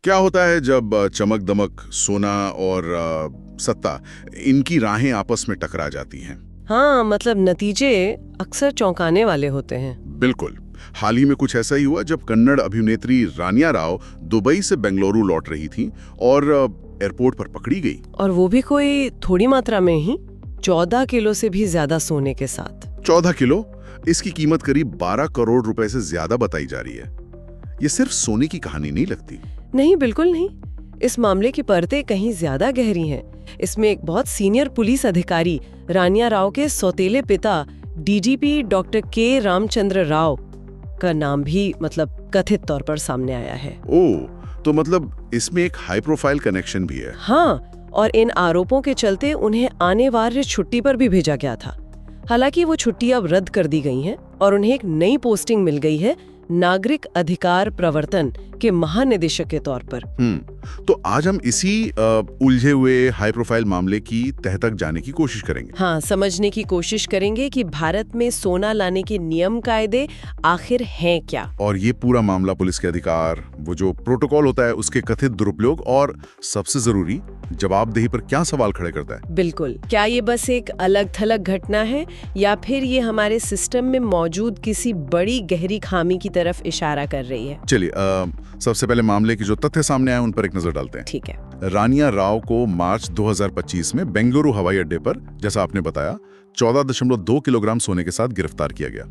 क्या होता है जब चमक दमक, सोना और सत्ता, इनकी राहें आपस में टकरा जाती हैं? हाँ, मतलब नतीजे अक्सर चौंकाने वाले होते हैं। बिल्कुल। हाल ही में कुछ ऐसा ही हुआ जब कन्नड़ अभिनेत्री रानिया राव दुबई से बेंगलुरु लौट रही थी और एयरपोर्ट पर पकड़ी गई। और वो भी कोई थोड़ी मात्रा में ही, 14 किलो से भी ज्यादा सोने के साथ। 14 किलो? इसकी कीमत करीब 12 करोड़ रुपए से ज्यादा बताई जा रही है। ये सिर्फ सोने की कहानी नहीं लगती। नहीं, बिल्कुल नहीं। इस मामले की परतें कहीं ज्यादा गहरी हैं। इसमें एक बहुत सीनियर पुलिस अधिकारी रानिया राव के सौतेले पिता डीजीपी डॉक्टर के रामचंद्र राव का नाम भी कथित तौर पर सामने आया है। ओह, तो मतलब इसमें एक हाई प्रोफाइल कनेक्शन भी है। हाँ, और इन आरोपों के चलते उन्हें अनिवार्य छुट्टी पर भी भेजा गया था। हालांकि वो छुट्टी अब रद्द कर दी गई है और उन्हें एक नई पोस्टिंग मिल गई है, नागरिक अधिकार प्रवर्तन के महानिदेशक के तौर पर। तो आज हम इसी उलझे हुए हाई प्रोफाइल मामले की तह तक जाने की कोशिश करेंगे। हाँ, समझने की कोशिश करेंगे कि भारत में सोना लाने के नियम कायदे आखिर हैं क्या, और ये पूरा मामला पुलिस के अधिकार, वो जो प्रोटोकॉल होता है उसके कथित दुरुपयोग, और सबसे जरूरी जवाबदेही पर क्या सवाल खड़े करता है। बिल्कुल। क्या ये बस एक अलग थलग घटना है या फिर ये हमारे सिस्टम में मौजूद किसी बड़ी गहरी खामी की तरफ इशारा कर रही है? चलिए, सबसे पहले मामले की जो तथ्य सामने आए उन पर एक नजर डालते हैं। ठीक है। रानिया राव को मार्च 2025 में बेंगलुरु हवाई अड्डे पर, जैसा आपने बताया, 14.2 किलोग्राम सोने के साथ गिरफ्तार किया गया।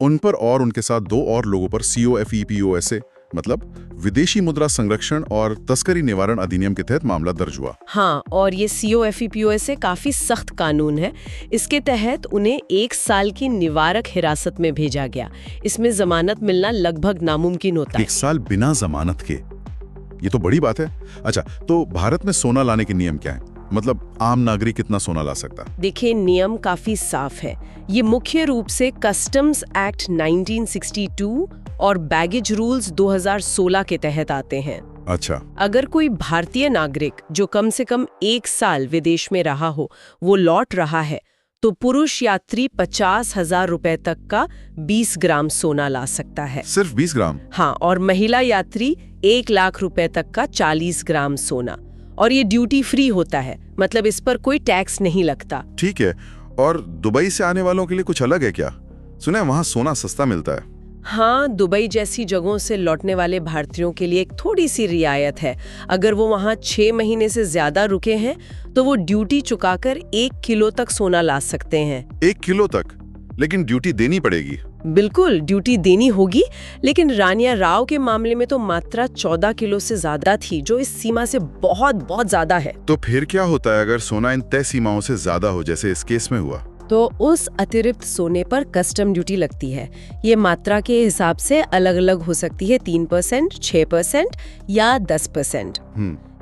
उन पर और उनके साथ 2 और लोगों पर COFEPOSA मतलब विदेशी मुद्रा संरक्षण और तस्करी निवारण अधिनियम के तहत मामला दर्ज हुआ। हाँ, और ये COFEPOSA काफी सख्त कानून है। इसके तहत उन्हें 1 साल की निवारक हिरासत में भेजा गया। इसमें जमानत मिलना लगभग नामुमकिन होता है। 1 साल बिना जमानत के, ये तो बड़ी बात है। अच्छा, तो भारत में सोना लाने के नियम क्या है? मतलब आम नागरिक कितना सोना ला सकता? देखिए, नियम काफी साफ है। ये मुख्य रूप से कस्टम्स एक्ट 1962 और बैगेज रूल्स 2016 के तहत आते हैं। अच्छा। अगर कोई भारतीय नागरिक जो कम से कम 1 साल विदेश में रहा हो, वो लौट रहा है, तो पुरुष यात्री 50,000 रुपए तक का 20 ग्राम सोना ला सकता है। सिर्फ 20 ग्राम? हाँ, और महिला यात्री 1 लाख रुपए तक का 40 ग्राम सोना। और ये ड्यूटी फ्री होता है, मतलब इस पर कोई टैक्स नहीं लगता। ठीक है। और दुबई से आने वालों के लिए कुछ अलग है क्या? सुना है वहाँ सोना सस्ता मिलता है। हाँ, दुबई जैसी जगहों से लौटने वाले भारतीयों के लिए एक थोड़ी सी रियायत है। अगर वो वहाँ 6 महीने से ज्यादा रुके हैं तो वो ड्यूटी चुकाकर 1 किलो तक सोना ला सकते हैं। 1 किलो तक? लेकिन ड्यूटी देनी पड़ेगी। बिल्कुल, ड्यूटी देनी होगी। लेकिन रानिया राव के मामले में तो मात्रा 14 किलो से ज्यादा थी, जो इस सीमा से बहुत बहुत ज्यादा है। तो फिर क्या होता है अगर सोना इन तय सीमाओं से ज्यादा हो, जैसे इस केस में हुआ? तो उस अतिरिक्त सोने पर कस्टम ड्यूटी लगती है। ये मात्रा के हिसाब से अलग अलग हो सकती है, 3%, 6% या 10%।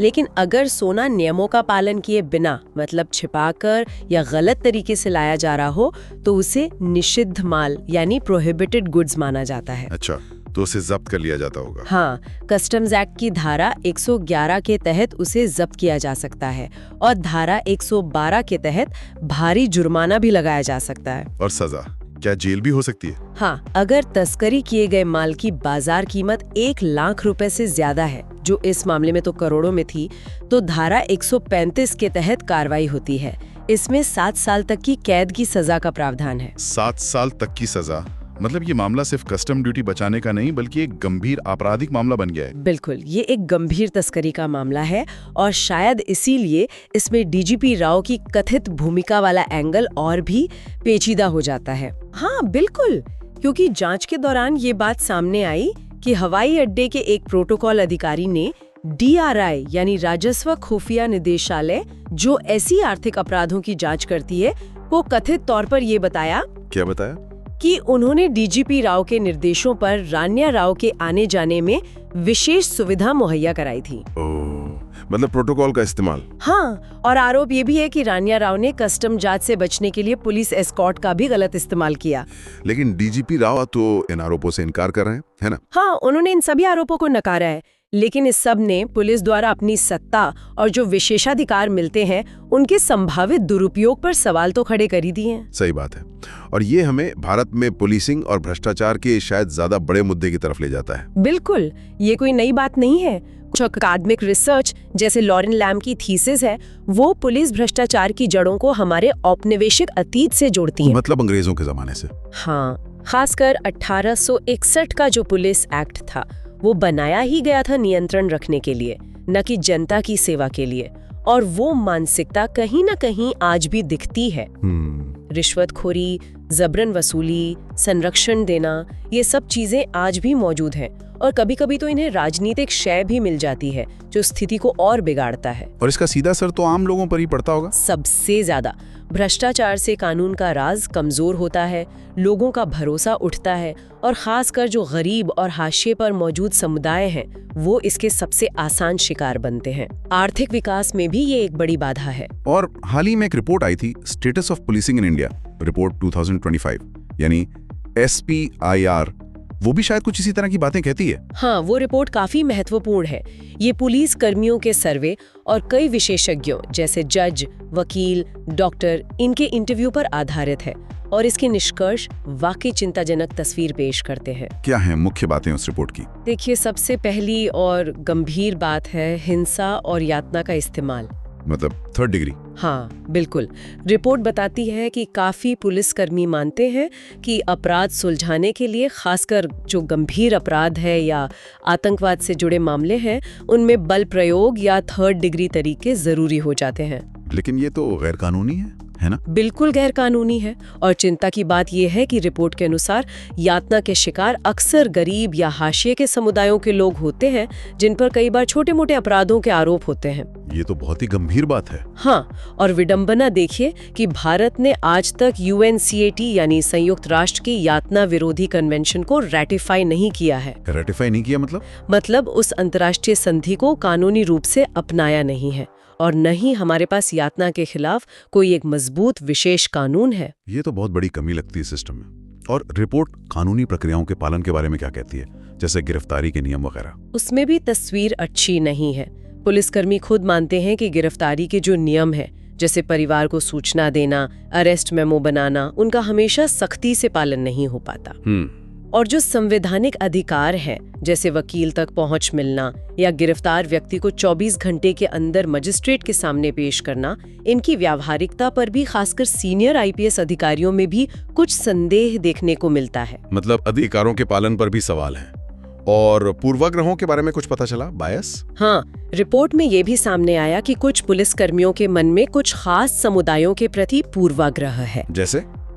लेकिन अगर सोना नियमों का पालन किए बिना, मतलब छिपाकर या गलत तरीके से लाया जा रहा हो, तो उसे निषिद्ध माल यानी प्रोहिबिटेड गुड्स माना जाता है। अच्छा, तो उसे जब्त कर लिया जाता होगा। हाँ, कस्टम्स एक्ट की धारा 111 के तहत उसे जब्त किया जा सकता है और धारा 112 के तहत भारी जुर्माना भी लगाया जा सकता है। और सजा? क्या जेल भी हो सकती है? हाँ, अगर तस्करी किए गए माल की बाजार कीमत 1 लाख रुपए से ज्यादा है, जो इस मामले में तो करोड़ों में थी, तो धारा 135 के तहत कार्रवाई होती है। इसमें 7 साल तक की कैद की सजा का प्रावधान है। 7 साल तक की सजा? मतलब ये मामला सिर्फ कस्टम ड्यूटी बचाने का नहीं, बल्कि एक गंभीर आपराधिक मामला बन गया है। बिल्कुल, ये एक गंभीर तस्करी का मामला है और शायद इसीलिए इसमें डीजीपी राव की कथित भूमिका वाला एंगल और भी पेचीदा हो जाता है। हाँ बिल्कुल, क्योंकि जांच के दौरान ये बात सामने आई कि हवाई अड्डे के एक प्रोटोकॉल अधिकारी ने DRI यानी राजस्व खुफिया निदेशालय, जो ऐसी आर्थिक अपराधों की जांच करती है, को कथित तौर पर ये बताया। क्या बताया? कि उन्होंने डीजीपी राव के निर्देशों पर रानिया राव के आने जाने में विशेष सुविधा मुहैया कराई थी। मतलब प्रोटोकॉल का इस्तेमाल? हाँ, और आरोप ये भी है कि रानिया राव ने कस्टम जांच से बचने के लिए पुलिस एस्कॉर्ट का भी गलत इस्तेमाल किया। लेकिन डीजीपी राव तो इन आरोपों से इनकार कर रहे हैं, है ना? हाँ, उन्होंने इन सभी आरोपों को नकारा है। लेकिन इस सब ने पुलिस द्वारा अपनी सत्ता और जो विशेषाधिकार मिलते हैं उनके संभावित दुरुपयोग पर सवाल तो खड़े कर ही दिए हैं। सही बात है। और ये हमें भारत में पुलिसिंग और भ्रष्टाचार के शायद ज्यादा बड़े मुद्दे की तरफ ले जाता है। बिल्कुल, ये कोई नई बात नहीं है। कुछ अकादमिक रिसर्च जैसे लॉरेन लैम की थीसिस है, वो पुलिस भ्रष्टाचार की जड़ों को हमारे औपनिवेशिक अतीत से जोड़ती है। मतलब अंग्रेजों के जमाने से। हाँ, खासकर 1861 का जो पुलिस एक्ट था वो बनाया ही गया था नियंत्रण रखने के लिए, न कि जनता की सेवा के लिए। और वो मानसिकता कहीं ना कहीं आज भी दिखती है। रिश्वतखोरी, जबरन वसूली, संरक्षण देना, ये सब चीजें आज भी मौजूद हैं और कभी-कभी तो इन्हें राजनीतिक शय भी मिल जाती है जो स्थिति को और बिगाड़ता है। और इसका सीधा असर तो आम लोगों पर ही पड़ता होगा। सबसे ज्यादा भ्रष्टाचार से कानून का राज कमजोर होता है, लोगों का भरोसा उठता है और खासकर जो गरीब और हाशिए पर मौजूद समुदाय हैं वो इसके सबसे आसान शिकार बनते हैं। आर्थिक विकास में भी ये एक बड़ी बाधा है। और हाल ही में एक रिपोर्ट आई थी, status of policing in India report 2025, यानी SPIR, वो भी शायद कुछ इसी तरह की बातें कहती है। हाँ, वो रिपोर्ट काफी महत्वपूर्ण है। ये पुलिस कर्मियों के सर्वे और कई विशेषज्ञों जैसे जज, वकील, डॉक्टर, इनके इंटरव्यू पर आधारित है और इसके निष्कर्ष वाकई चिंताजनक तस्वीर पेश करते हैं। क्या है मुख्य बातें उस रिपोर्ट की? देखिए, सबसे पहली और गंभीर बात है हिंसा और यातना का इस्तेमाल, मतलब 3rd डिग्री। हाँ बिल्कुल। रिपोर्ट बताती है कि काफी पुलिसकर्मी मानते हैं कि अपराध सुलझाने के लिए, खासकर जो गंभीर अपराध है या आतंकवाद से जुड़े मामले हैं, उनमें बल प्रयोग या 3rd डिग्री तरीके जरूरी हो जाते हैं। लेकिन ये तो गैर कानूनी है ना? बिल्कुल गैर कानूनी है। और चिंता की बात यह है कि रिपोर्ट के अनुसार यातना के शिकार अक्सर गरीब या हाशिए के समुदायों के लोग होते हैं, जिन पर कई बार छोटे मोटे अपराधों के आरोप होते हैं। ये तो बहुत ही गंभीर बात है। हाँ, और विडंबना देखिए कि भारत ने आज तक UNCAT यानी संयुक्त राष्ट्र की यातना विरोधी कन्वेंशन को रैटिफाई नहीं किया है। रैटिफाई नहीं किया मतलब उस अंतर्राष्ट्रीय संधि को कानूनी रूप से अपनाया नहीं है और न ही हमारे पास यातना के खिलाफ कोई एक मजबूत विशेष कानून है। ये तो बहुत बड़ी कमी लगती है सिस्टम में। और रिपोर्ट कानूनी प्रक्रियाओं के पालन के बारे में क्या कहती है, जैसे गिरफ्तारी के नियम वगैरह? उसमें भी तस्वीर अच्छी नहीं है। पुलिसकर्मी खुद मानते हैं कि गिरफ्तारी के जो नियम है, जैसे परिवार को सूचना देना, अरेस्ट मेमो बनाना, उनका हमेशा सख्ती से पालन नहीं हो पाता। और जो संवैधानिक अधिकार है, जैसे वकील तक पहुंच मिलना या गिरफ्तार व्यक्ति को 24 घंटे के अंदर मजिस्ट्रेट के सामने पेश करना, इनकी व्यावहारिकता पर भी खासकर सीनियर IPS अधिकारियों में भी कुछ संदेह देखने को मिलता है। मतलब अधिकारों के पालन पर भी सवाल है। और पूर्वाग्रहों के बारे में कुछ पता चला? बायस? हाँ, रिपोर्ट में ये भी सामने आया कि कुछ पुलिसकर्मियों के मन में कुछ खास समुदायों के प्रति पूर्वाग्रह है।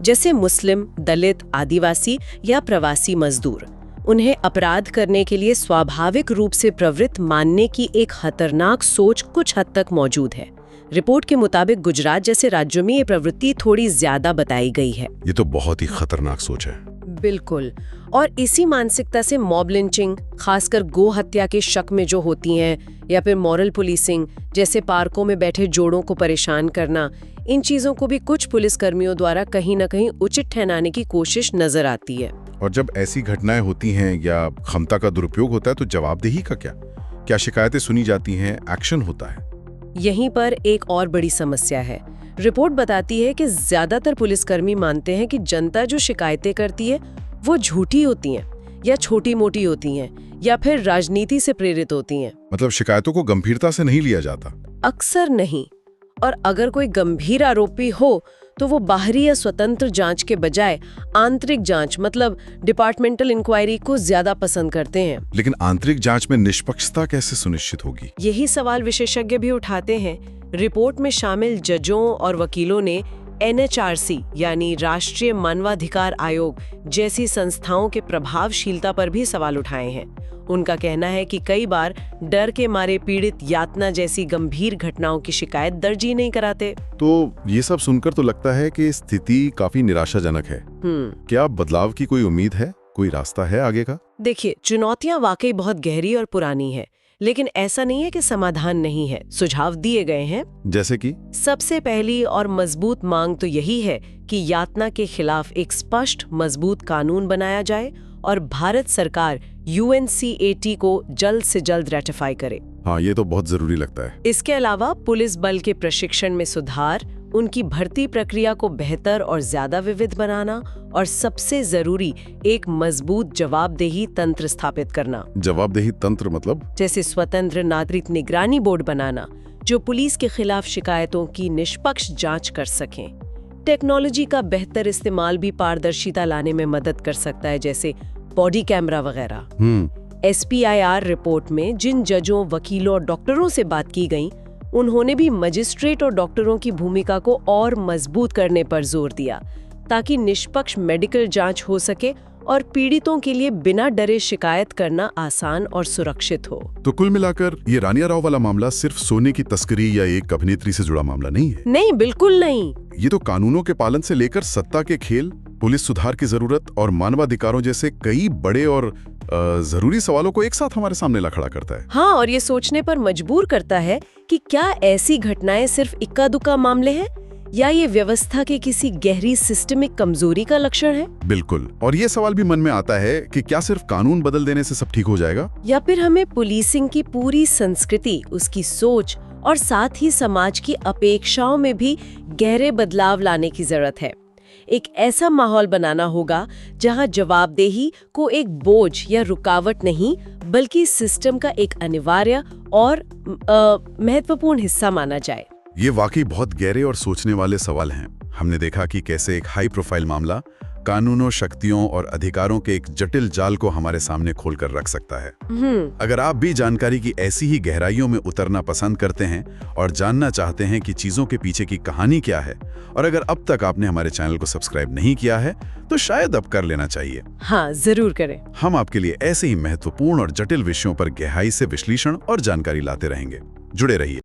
जैसे मुस्लिम, दलित, आदिवासी या प्रवासी मजदूर। उन्हें अपराध करने के लिए स्वाभाविक रूप से प्रवृत्त मानने की एक खतरनाक सोच कुछ हद तक मौजूद है। रिपोर्ट के मुताबिक गुजरात जैसे राज्यों में ये प्रवृत्ति थोड़ी ज्यादा बताई गई है। ये तो बहुत ही खतरनाक सोच है। बिल्कुल। और इसी मानसिकता से मॉब लिंचिंग, खासकर गो हत्या के शक में जो होती हैं, या फिर मॉरल पुलिसिंग जैसे पार्कों में बैठे जोड़ों को परेशान करना, इन चीजों को भी कुछ पुलिसकर्मियों द्वारा कहीं न कहीं उचित ठहराने की कोशिश नजर आती है। और जब ऐसी घटनाएं होती हैं या क्षमता का दुरुपयोग होता है तो जवाबदेही का क्या शिकायतें सुनी जाती हैं, एक्शन होता है? यहीं पर एक और बड़ी समस्या है। रिपोर्ट बताती है कि ज्यादातर पुलिसकर्मी मानते हैं कि जनता जो शिकायतें करती है वो झूठी होती हैं या छोटी मोटी होती हैं या फिर राजनीति से प्रेरित होती हैं। मतलब शिकायतों को गंभीरता से नहीं लिया जाता? अक्सर नहीं। और अगर कोई गंभीर आरोपी हो तो वो बाहरी या स्वतंत्र जांच के बजाय आंतरिक जांच, मतलब डिपार्टमेंटल इंक्वायरी को ज्यादा पसंद करते हैं। लेकिन आंतरिक जांच में निष्पक्षता कैसे सुनिश्चित होगी? यही सवाल विशेषज्ञ भी उठाते हैं। रिपोर्ट में शामिल जजों और वकीलों ने NHRC यानी राष्ट्रीय मानवाधिकार आयोग जैसी संस्थाओं के प्रभावशीलता पर भी सवाल उठाए हैं। उनका कहना है कि कई बार डर के मारे पीड़ित यातना जैसी गंभीर घटनाओं की शिकायत दर्ज ही नहीं कराते। तो ये सब सुनकर तो लगता है कि स्थिति काफी निराशाजनक है। क्या बदलाव की कोई उम्मीद है, कोई रास्ता है आगे का? देखिए, चुनौतियां वाकई बहुत गहरी और पुरानी है, लेकिन ऐसा नहीं है कि समाधान नहीं है। सुझाव दिए गए हैं। जैसे कि? सबसे पहली और मजबूत मांग तो यही है कि यातना के खिलाफ एक स्पष्ट, मजबूत कानून बनाया जाए और भारत सरकार UNCAT को जल्द से जल्द रेटिफाई करे। हाँ, ये तो बहुत जरूरी लगता है। इसके अलावा पुलिस बल के प्रशिक्षण में सुधार, उनकी भर्ती प्रक्रिया को बेहतर और ज्यादा विविध बनाना और सबसे जरूरी एक मजबूत जवाबदेही तंत्र स्थापित करना। जवाबदेही तंत्र मतलब? जैसे स्वतंत्र नागरिक निगरानी बोर्ड बनाना जो पुलिस के खिलाफ शिकायतों की निष्पक्ष जांच कर सकें। टेक्नोलॉजी का बेहतर इस्तेमाल भी पारदर्शिता लाने में मदद कर सकता है, जैसे बॉडी कैमरा वगैरह। SPIR रिपोर्ट में जिन जजों, वकीलों और डॉक्टरों से बात की गई, उन्होंने भी मजिस्ट्रेट और डॉक्टरों की भूमिका को और मजबूत करने पर जोर दिया ताकि निष्पक्ष मेडिकल जांच हो सके और पीड़ितों के लिए बिना डरे शिकायत करना आसान और सुरक्षित हो। तो कुल मिलाकर ये रानिया राव वाला मामला सिर्फ सोने की तस्करी या एक अभिनेत्री से जुड़ा मामला नहीं है। नहीं, बिल्कुल नहीं। ये तो कानूनों के पालन से लेकर सत्ता के खेल, पुलिस सुधार की जरूरत और मानवाधिकारों जैसे कई बड़े और जरूरी सवालों को एक साथ हमारे सामने ला खड़ा करता है। हाँ, और ये सोचने पर मजबूर करता है कि क्या ऐसी घटनाएं सिर्फ इक्का दुक्का मामले हैं या ये व्यवस्था के किसी गहरी सिस्टमिक कमजोरी का लक्षण है। बिल्कुल, और ये सवाल भी मन में आता है कि क्या सिर्फ कानून बदल देने से सब ठीक हो जाएगा, या फिर हमें पुलिसिंग की पूरी संस्कृति, उसकी सोच और साथ ही समाज की अपेक्षाओं में भी गहरे बदलाव लाने की जरूरत है। एक ऐसा माहौल बनाना होगा जहां जवाबदेही को एक बोझ या रुकावट नहीं बल्कि सिस्टम का एक अनिवार्य और महत्वपूर्ण हिस्सा माना जाए। ये वाकई बहुत गहरे और सोचने वाले सवाल हैं। हमने देखा कि कैसे एक हाई प्रोफाइल मामला कानूनों, शक्तियों और अधिकारों के एक जटिल जाल को हमारे सामने खोलकर रख सकता है। अगर आप भी जानकारी की ऐसी ही गहराइयों में उतरना पसंद करते हैं और जानना चाहते हैं कि चीजों के पीछे की कहानी क्या है, और अगर अब तक आपने हमारे चैनल को सब्सक्राइब नहीं किया है तो शायद अब कर लेना चाहिए। हाँ, जरूर करें। हम आपके लिए ऐसे ही महत्वपूर्ण और जटिल विषयों पर गहराई से विश्लेषण और जानकारी लाते रहेंगे। जुड़े रहिए।